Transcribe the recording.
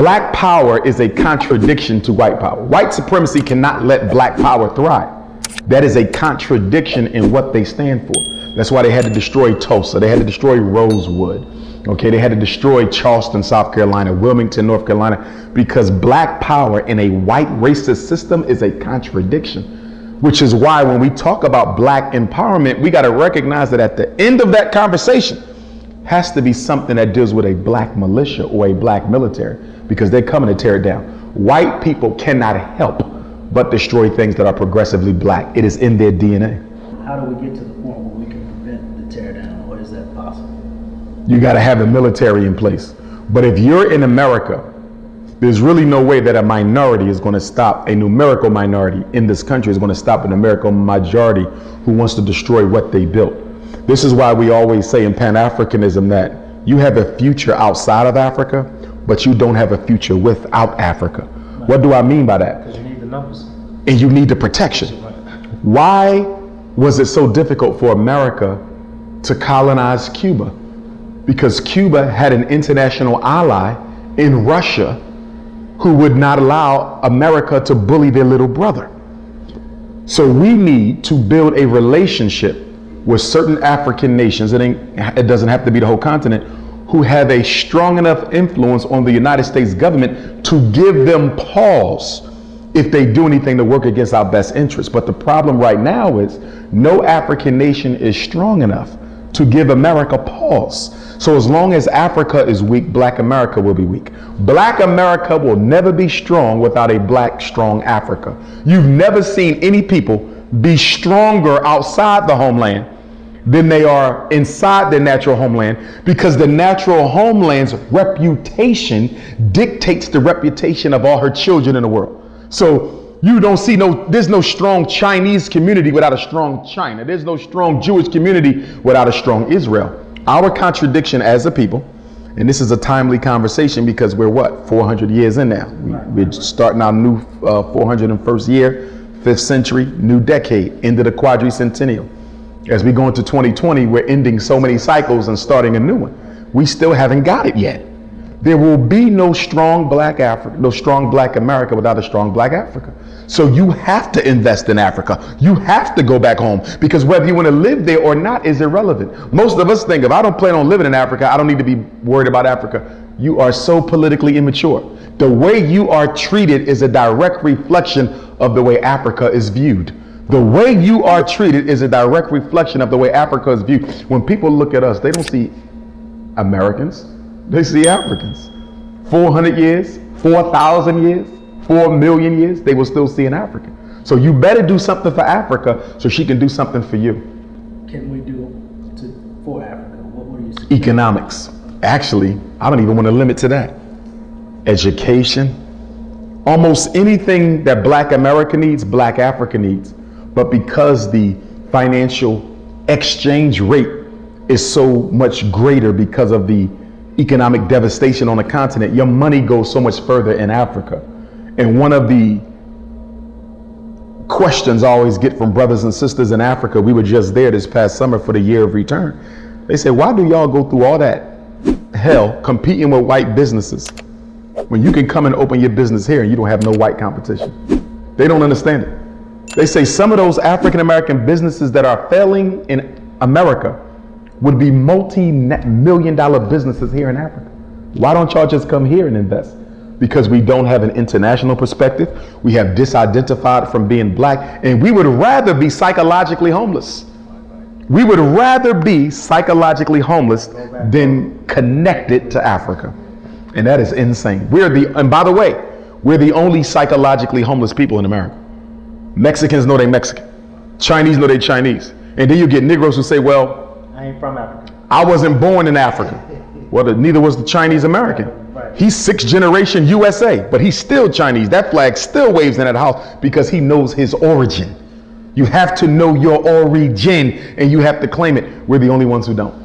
Black power is a contradiction to white power. White supremacy cannot let black power thrive. That is a contradiction in what they stand for. That's why they had to destroy Tulsa. They had to destroy Rosewood. Okay, they had to destroy Charleston, South Carolina, Wilmington, North Carolina, because black power in a white racist system is a contradiction. Which is why when we talk about black empowerment, we got to recognize that at the end of that conversation has to be something that deals with a black militia or a black military, because they're coming to tear it down. White people cannot help but destroy things that are progressively black. It is in their DNA. How do we get to the point where we can prevent the tear down, or is that possible? You got to have a military in place. But if you're in America, there's really no way that a minority is going to stop, a numerical minority in this country is going to stop a numerical majority who wants to destroy what they built. This is why we always say in Pan-Africanism that you have a future outside of Africa, but you don't have a future without Africa. Right. What do I mean by that? Because you need the numbers. And you need the protection. Why was it so difficult for America to colonize Cuba? Because Cuba had an international ally in Russia who would not allow America to bully their little brother. So we need to build a relationship with certain African nations, it doesn't have to be the whole continent, who have a strong enough influence on the United States government to give them pause if they do anything to work against our best interests. But the problem right now is no African nation is strong enough to give America pause. So as long as Africa is weak, Black America will be weak. Black America will never be strong without a black, strong Africa. You've never seen any people be stronger outside the homeland than they are inside their natural homeland, because the natural homeland's reputation dictates the reputation of all her children in the world. So you don't see there's no strong Chinese community without a strong China. There's no strong Jewish community without a strong Israel. Our contradiction as a people, and this is a timely conversation because we're 400 years in now. We're starting our new 401st year, 5th century, new decade, into the quadricentennial. As we go into 2020, we're ending so many cycles and starting a new one. We still haven't got it yet. There will be no strong black Africa, no strong black America without a strong black Africa. So you have to invest in Africa. You have to go back home, because whether you want to live there or not is irrelevant. Most of us think, if I don't plan on living in Africa, I don't need to be worried about Africa. You are so politically immature. The way you are treated is a direct reflection of the way Africa is viewed. The way you are treated is a direct reflection of the way Africa is viewed. When people look at us, they don't see Americans, they see Africans. 400 years, 4,000 years, 4 million years, they will still see an African. So you better do something for Africa so she can do something for you. Can we do for Africa? What do you suggest? Economics. Actually, I don't even want to limit to that. Education. Almost anything that Black America needs, Black Africa needs. But because the financial exchange rate is so much greater because of the economic devastation on the continent, your money goes so much further in Africa. And one of the questions I always get from brothers and sisters in Africa, we were just there this past summer for the year of return. They say, why do y'all go through all that hell competing with white businesses when you can come and open your business here and you don't have no white competition? They don't understand it. They say some of those African-American businesses that are failing in America would be multi-million-dollar businesses here in Africa. Why don't y'all just come here and invest? Because we don't have an international perspective. We have disidentified from being black, and we would rather be psychologically homeless. We would rather be psychologically homeless than connected to Africa. And that is insane. And by the way, we're the only psychologically homeless people in America. Mexicans know they Mexican. Chinese know they Chinese. And then you get Negroes who say, well, I ain't from Africa. I wasn't born in Africa. Well, neither was the Chinese American. He's 6th generation USA, but he's still Chinese. That flag still waves in that house because he knows his origin. You have to know your origin and you have to claim it. We're the only ones who don't.